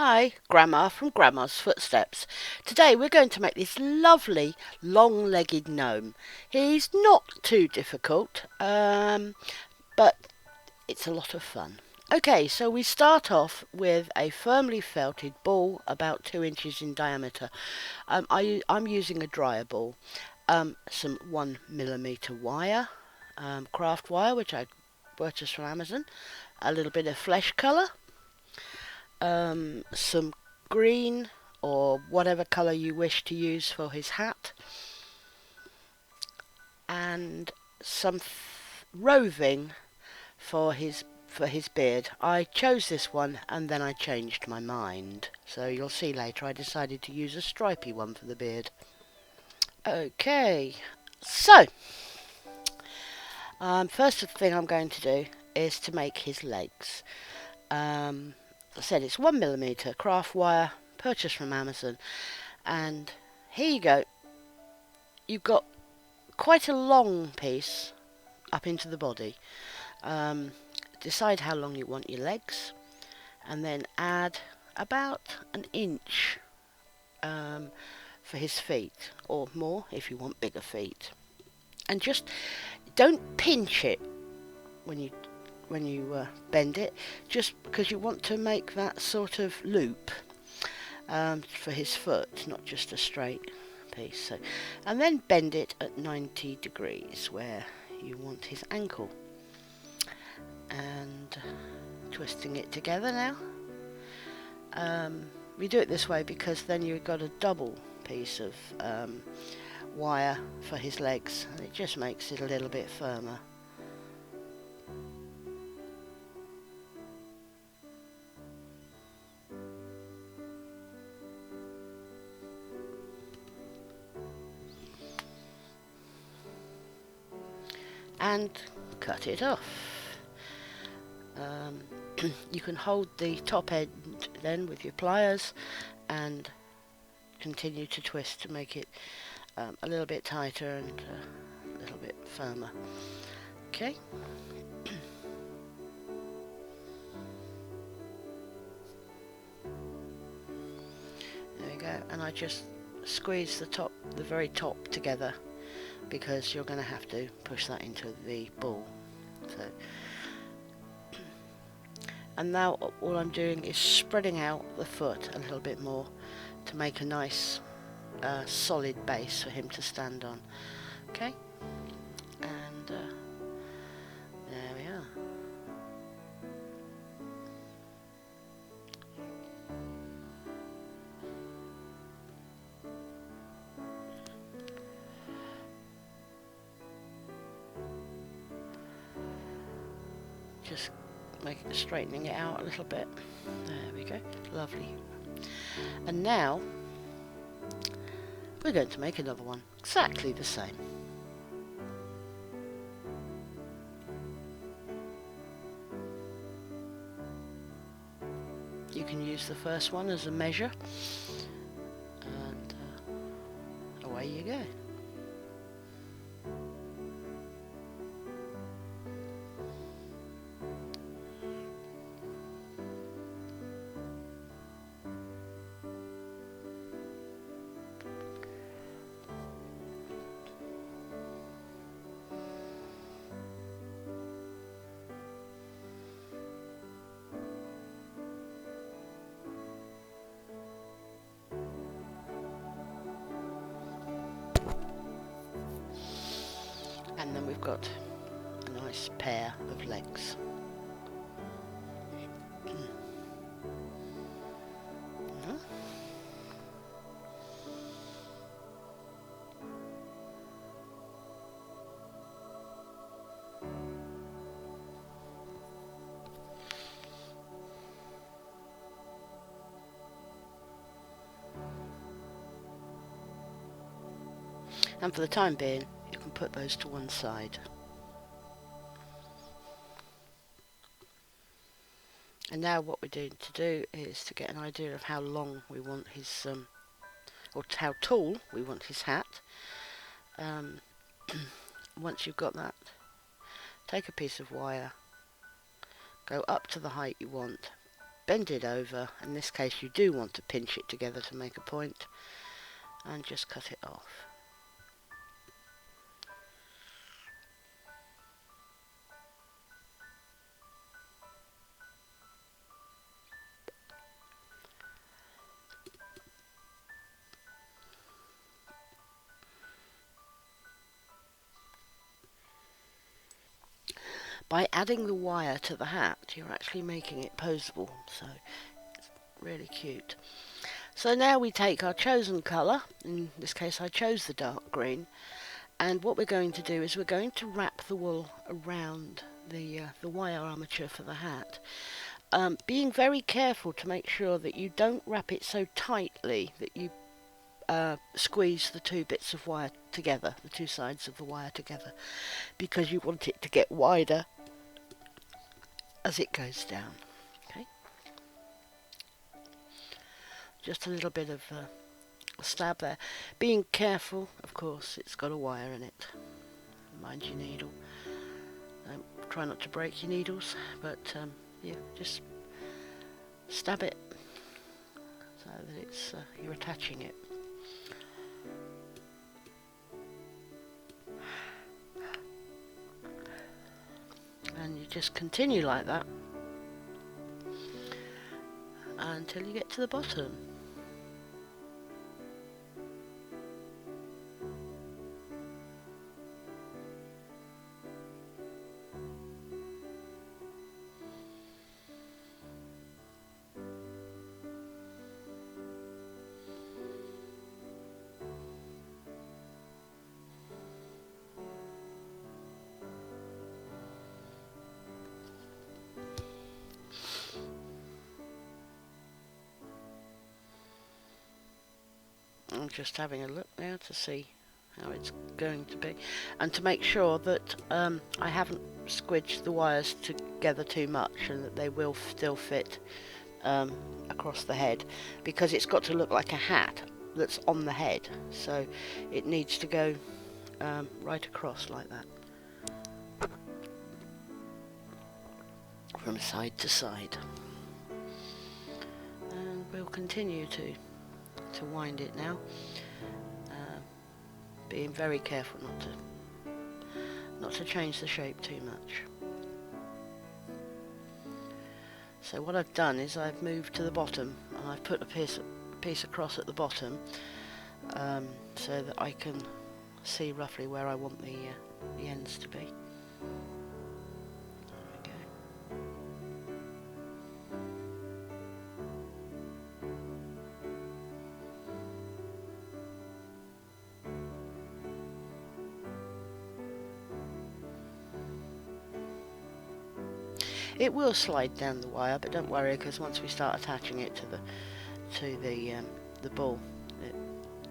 Hi, Grandma from Grandma's Footsteps. Today we're going to make this lovely long-legged gnome. He's not too difficult, but it's a lot of fun. Okay, so we start off with a firmly felted ball about 2 inches in diameter. I'm using a dryer ball, some 1 millimeter wire, craft wire, which I purchased from Amazon, a little bit of flesh colour, some green or whatever colour you wish to use for his hat, and some roving for his beard. I chose this one and then I changed my mind. So you'll see later I decided to use a stripy one for the beard. Okay, so first thing I'm going to do is to make his legs. I said it's 1 millimeter craft wire, purchased from Amazon, and here you go. You've got quite a long piece up into the body. Decide how long you want your legs, and then add about an inch for his feet, or more if you want bigger feet. And just don't pinch it when you bend it, just because you want to make that sort of loop for his foot, not just a straight piece. So, and then bend it at 90 degrees where you want his ankle, and twisting it together now. We do it this way because then you've got a double piece of wire for his legs, and it just makes it a little bit firmer. And cut it off. You can hold the top end then with your pliers and continue to twist to make it a little bit tighter and a little bit firmer. Okay. There we go. And I just squeeze the very top together, because you're going to have to push that into the ball. So, and now all I'm doing is spreading out the foot a little bit more to make a nice solid base for him to stand on. Okay, and there we are. Just straightening it out a little bit. There we go, lovely. And now we're going to make another one exactly the same. You can use the first one as a measure, and away you go. And then we've got a nice pair of legs. And for the time being, you can put those to one side. And now what we're going to do is to get an idea of how long we want his, or how tall we want his hat. Once you've got that, take a piece of wire, go up to the height you want, bend it over. In this case you do want to pinch it together to make a point, and just cut it off. By adding the wire to the hat, you're actually making it posable, so it's really cute. So now we take our chosen colour, in this case I chose the dark green, and what we're going to do is we're going to wrap the wool around the wire armature for the hat, being very careful to make sure that you don't wrap it so tightly that you squeeze the two bits of wire together, the two sides of the wire together, because you want it to get wider as it goes down. Okay, just a little bit of a stab there, being careful, of course it's got a wire in it. Mind your needle, try not to break your needles, but yeah, just stab it so that it's you're attaching it. And you just continue like that until you get to the bottom. I'm just having a look now to see how it's going to be, and to make sure that I haven't squidged the wires together too much and that they will still fit across the head, because it's got to look like a hat that's on the head, so it needs to go right across like that, from side to side. And we'll continue to wind it now, being very careful not to change the shape too much. So what I've done is I've moved to the bottom and I've put a piece across at the bottom, so that I can see roughly where I want the ends to be. It will slide down the wire, but don't worry, because once we start attaching it to the ball,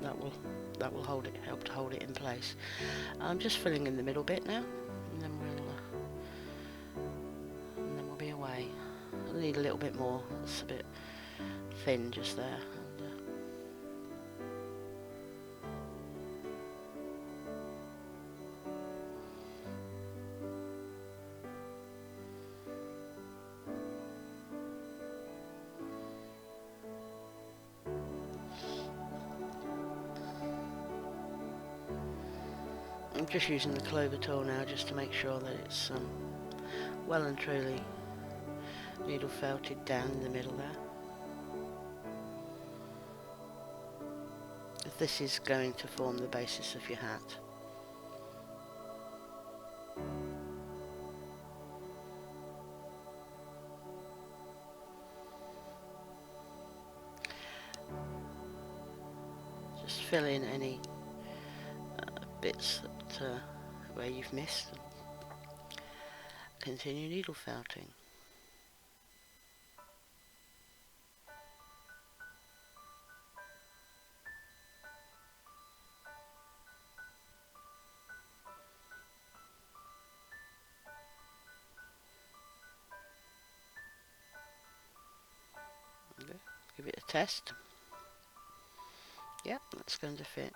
that will help to hold it in place. I'm just filling in the middle bit now, and then we'll be away. I'll need a little bit more. It's a bit thin just there. I'm just using the clover tool now just to make sure that it's well and truly needle felted down in the middle there. This is going to form the basis of your hat. Just fill in any bits that where you've missed, and continue needle felting. Okay. Give it a test. Yep, that's going to fit.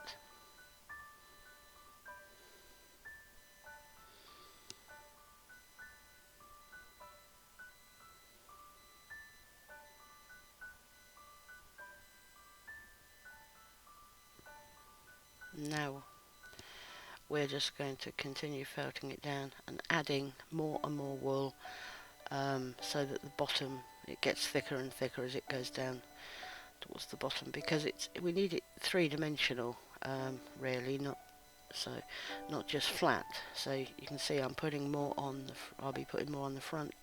Now we're just going to continue felting it down and adding more and more wool, so that the bottom, it gets thicker and thicker as it goes down towards the bottom, because we need it three-dimensional, really, not just flat. So you can see I'm putting more on I'll be putting more on the front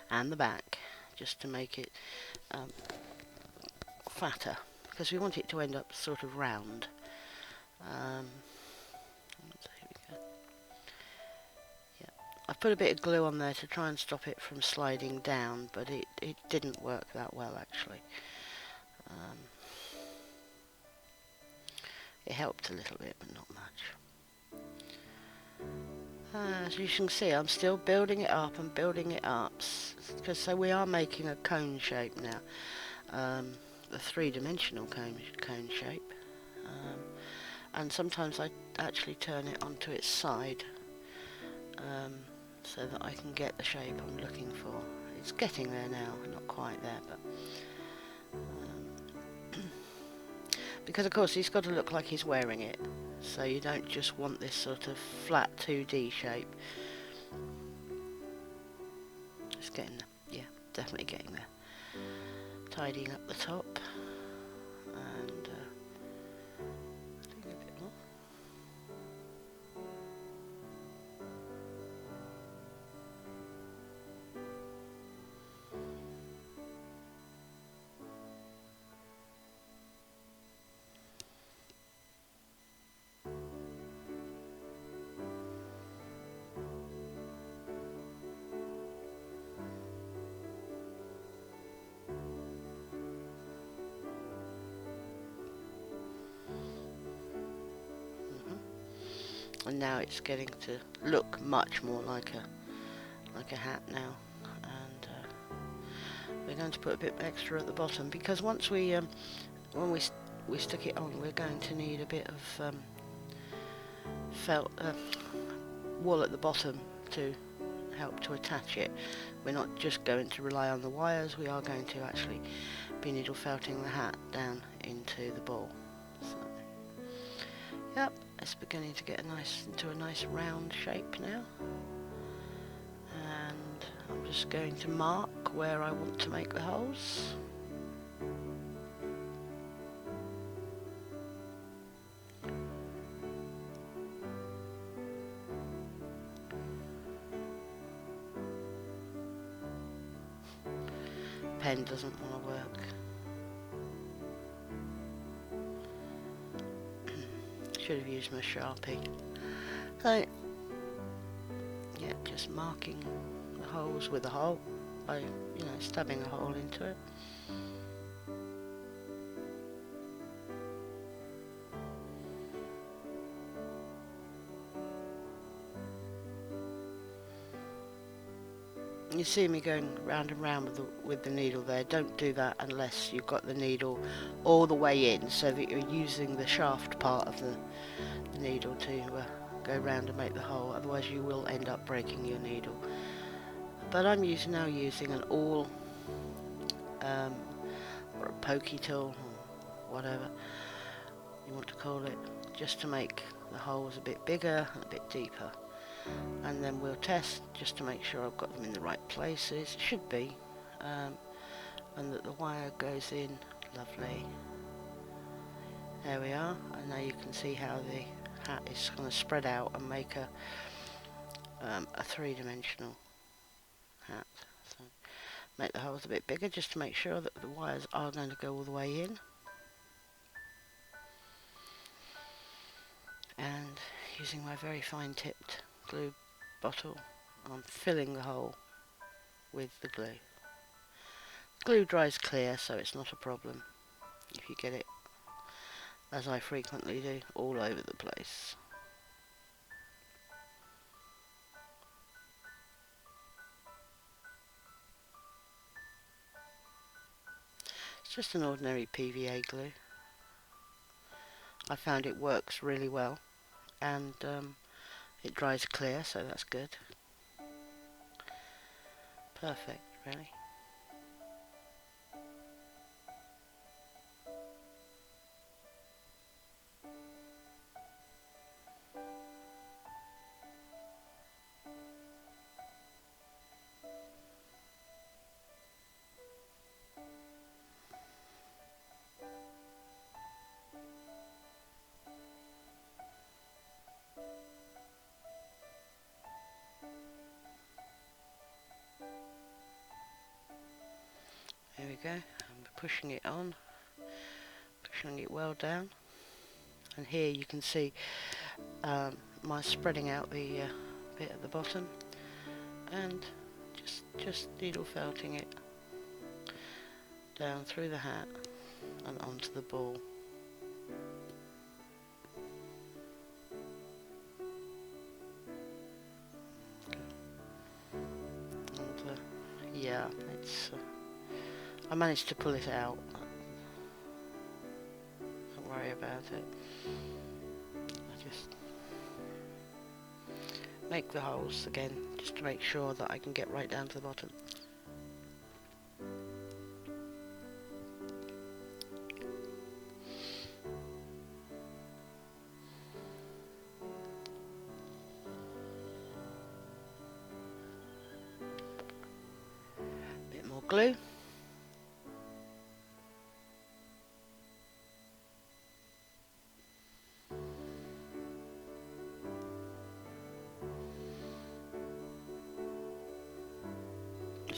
and the back, just to make it fatter, because we want it to end up sort of round. So here we go. Yeah, I've put a bit of glue on there to try and stop it from sliding down, but it didn't work that well, actually. It helped a little bit, but not much. As you can see, I'm still building it up and building it up, because so we are making a cone shape now, a three-dimensional cone shape. And sometimes I actually turn it onto its side, so that I can get the shape I'm looking for. It's getting there now, not quite there, but because of course he's got to look like he's wearing it, so you don't just want this sort of flat 2D shape. Just getting there, yeah, definitely getting there. Tidying up the top and doing a bit more. And now it's getting to look much more like a hat now, and we're going to put a bit extra at the bottom, because once we when we stick it on, we're going to need a bit of felt wool at the bottom to help to attach it. We're not just going to rely on the wires, we are going to actually be needle felting the hat down into the ball. So, yep, it's beginning to get into a nice round shape now, and I'm just going to mark where I want to make the holes. Pen doesn't want to work. Should have used my Sharpie. So, yeah, just marking the holes with a hole by, stabbing a hole into it. You see me going round and round with the needle there. Don't do that unless you've got the needle all the way in, so that you're using the shaft part of the needle to go round and make the hole. Otherwise you will end up breaking your needle. But I'm now using an awl, or a pokey tool, or whatever you want to call it, just to make the holes a bit bigger and a bit deeper. And then we'll test just to make sure I've got them in the right places. It should be, and that the wire goes in lovely. There we are, and now you can see how the hat is going to spread out and make a three-dimensional hat. So make the holes a bit bigger just to make sure that the wires are going to go all the way in. And using my very fine-tipped glue bottle, I'm filling the hole with the glue. Glue dries clear, so it's not a problem if you get it, as I frequently do, all over the place. It's just an ordinary PVA glue. I found it works really well, and it dries clear, so that's good. Perfect, really. pushing it on, pushing it well down. And here you can see my spreading out the bit at the bottom, and just needle felting it down through the hat and onto the ball. And yeah, it's I managed to pull it out. Don't worry about it. I just make the holes again just to make sure that I can get right down to the bottom. Bit more glue.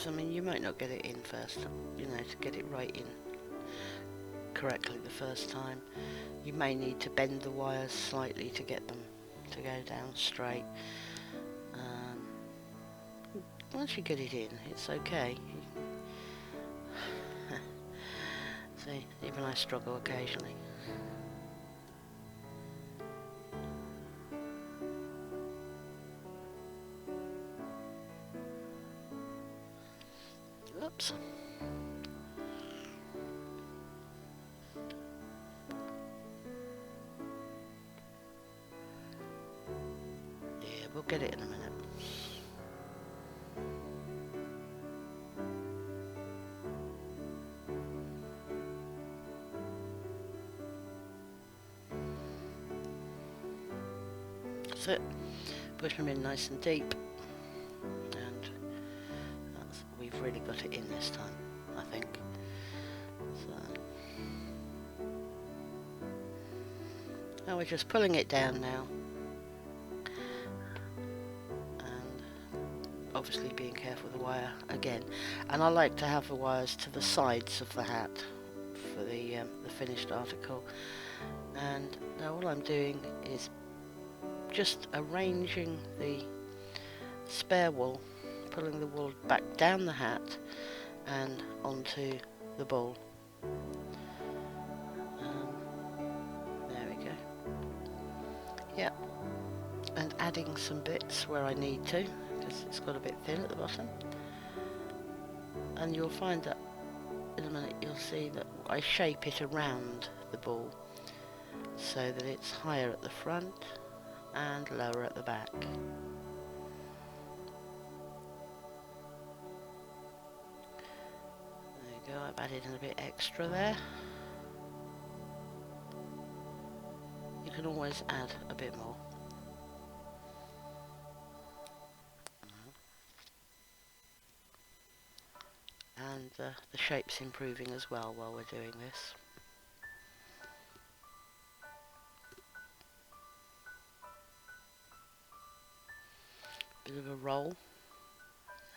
I mean, you might not get it in first, you know, to get it right in correctly the first time. You may need to bend the wires slightly to get them to go down straight. Once you get it in, it's okay. See, even I struggle occasionally. Oops. Yeah, we'll get it in a minute. That's it. Push them in nice and deep. And we've really got it in this time, I think. So now we're just pulling it down now, and obviously being careful with the wire again. And I like to have the wires to the sides of the hat for the finished article. And now all I'm doing is just arranging the spare wool, pulling the wool back down the hat and onto the ball. There we go. Yeah, and adding some bits where I need to, because it's got a bit thin at the bottom. And you'll find that in a minute you'll see that I shape it around the ball so that it's higher at the front and lower at the back. There you go, I've added in a bit extra there. You can always add a bit more. And the shape's improving as well while we're doing this. Bit of a roll,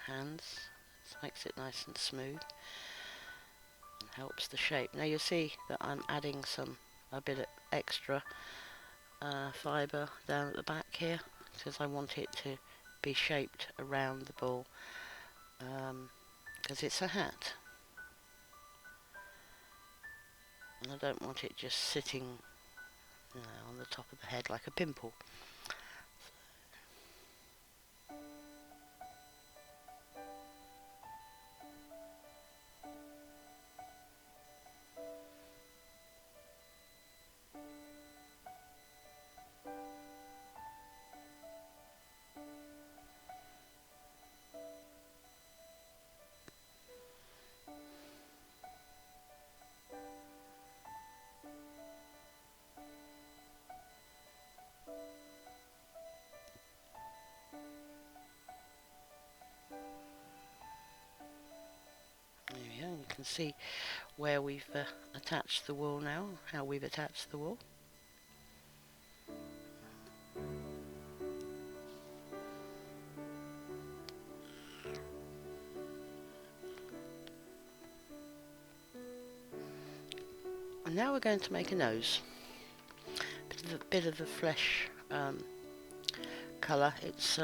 hands, this makes it nice and smooth and helps the shape. Now you'll see that I'm adding a bit of extra fibre down at the back here because I want it to be shaped around the ball, because it's a hat and I don't want it just sitting, you know, on the top of the head like a pimple. You can see where we've attached the wool now, how we've attached the wool. now we're going to make a nose. Bit of the flesh colour. It's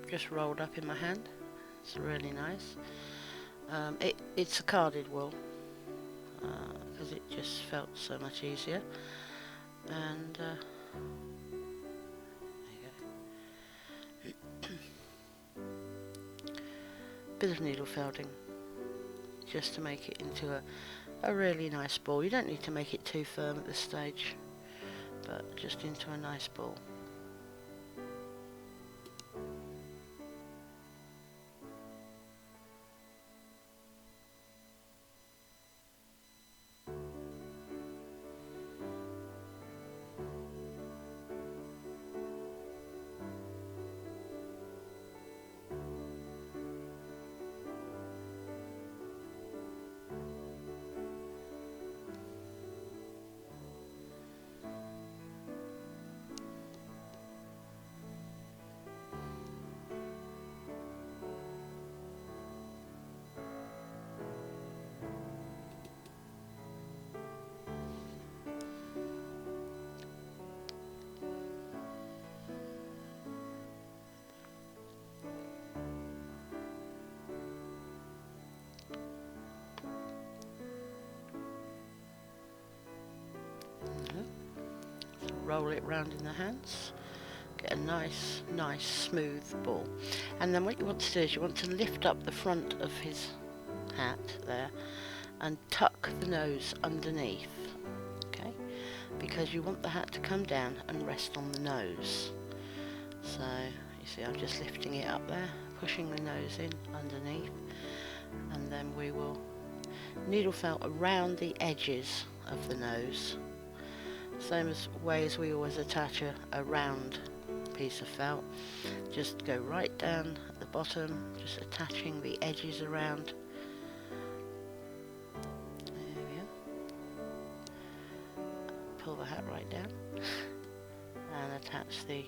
just rolled up in my hand. It's really nice. It's a carded wool because it just felt so much easier. And there you go. Bit of needle felting just to make it into a really nice ball. You don't need to make it too firm at this stage, but just into a nice ball. Roll it round in the hands, get a nice smooth ball, and then what you want to do is you want to lift up the front of his hat there and tuck the nose underneath, okay, because you want the hat to come down and rest on the nose. So you see I'm just lifting it up there, pushing the nose in underneath, and then we will needle felt around the edges of the nose. Same way as we always attach a round piece of felt. Just go right down at the bottom, just attaching the edges around. There we go. Pull the hat right down and attach the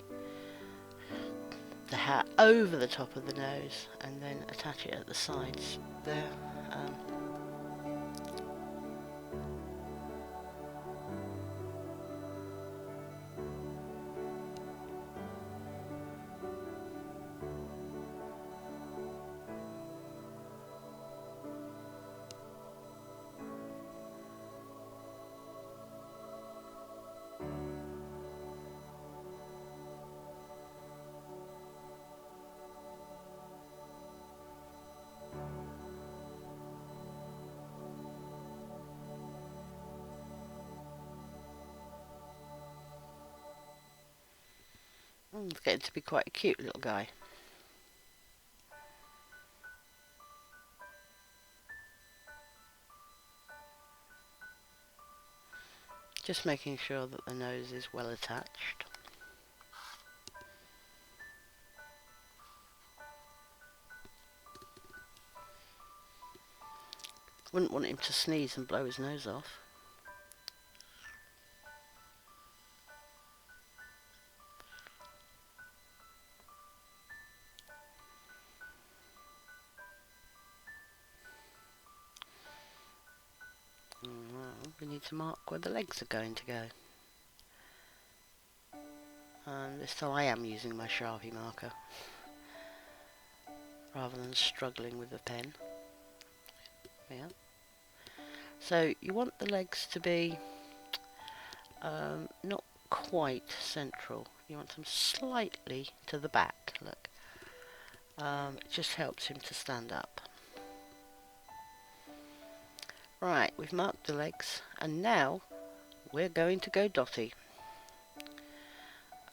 hat over the top of the nose, and then attach it at the sides there. It's getting to be quite a cute little guy. Just making sure that the nose is well attached. Wouldn't want him to sneeze and blow his nose off. We need to mark where the legs are going to go. This time I am using my Sharpie marker rather than struggling with the pen. Yeah. So you want the legs to be not quite central. You want them slightly to the back. Look. It just helps him to stand up. Right, we've marked the legs, and now we're going to go dotty.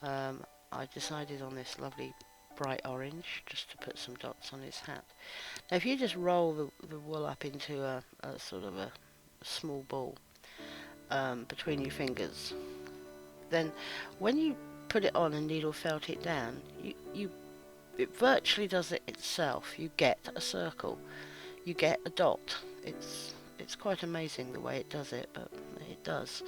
I decided on this lovely bright orange just to put some dots on his hat. Now if you just roll the wool up into a sort of a small ball between your fingers, then when you put it on and needle felt it down, it virtually does it itself. You get a circle, you get a dot. It's quite amazing the way it does it, but it does.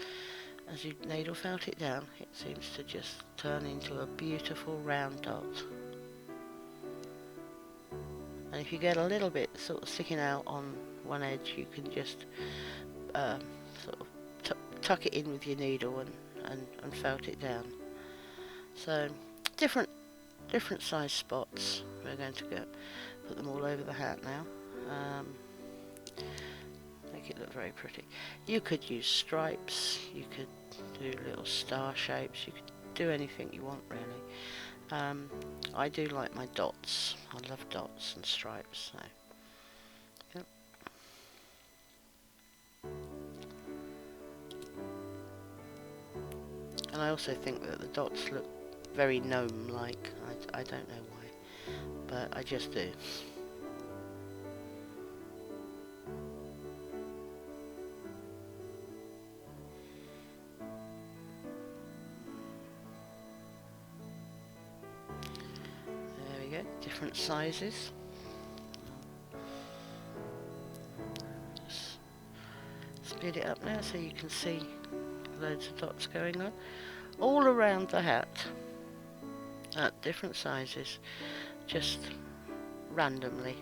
As you needle felt it down, it seems to just turn into a beautiful round dot. And if you get a little bit sort of sticking out on one edge, you can just uh, sort of tuck it in with your needle and felt it down. So different size spots. We're going to put them all over the hat now. Make it look very pretty. You could use stripes, you could do little star shapes, you could do anything you want really. I do like my dots. I love dots and stripes. So, yep. And I also think that the dots look very gnome-like. I don't know why, but I just do. There we go, different sizes. Just speed it up now so you can see loads of dots going on all around the hat at different sizes, just randomly.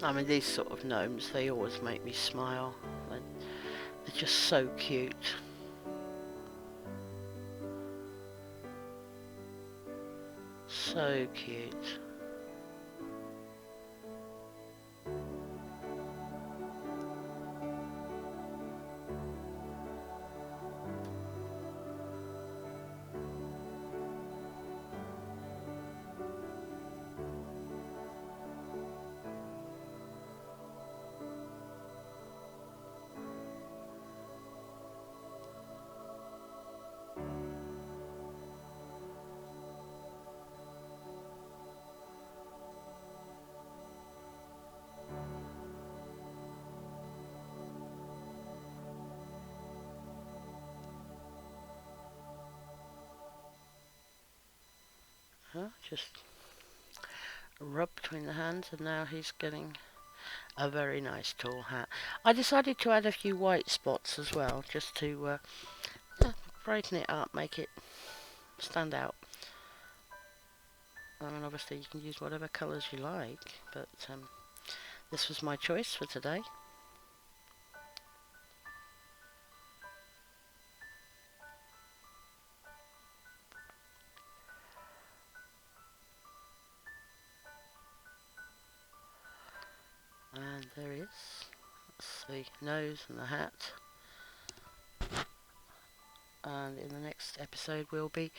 I mean, these sort of gnomes, they always make me smile. They're just so cute. So cute. Just rub between the hands, and now he's getting a very nice tall hat. I decided to add a few white spots as well, just to brighten it up, make it stand out. I mean, obviously you can use whatever colours you like, but this was my choice for today. And there he is. That's the nose and the hat. And in the next episode we'll be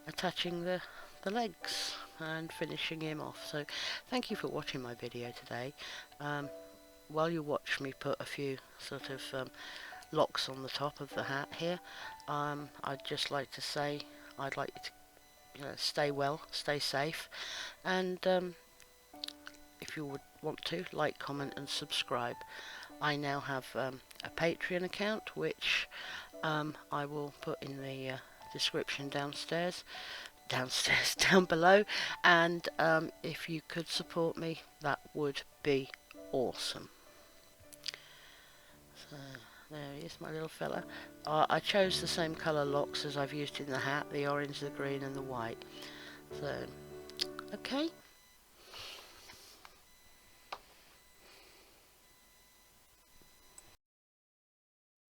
attaching the legs and finishing him off. So thank you for watching my video today. While you watch me put a few sort of locks on the top of the hat here, I'd just like to say I'd like you to stay well, stay safe, and if you would want to, like, comment and subscribe. I now have a Patreon account, which I will put in the description down below, and if you could support me, that would be awesome. So there he is, my little fella. I chose the same colour locks as I've used in the hat, the orange, the green and the white. So okay,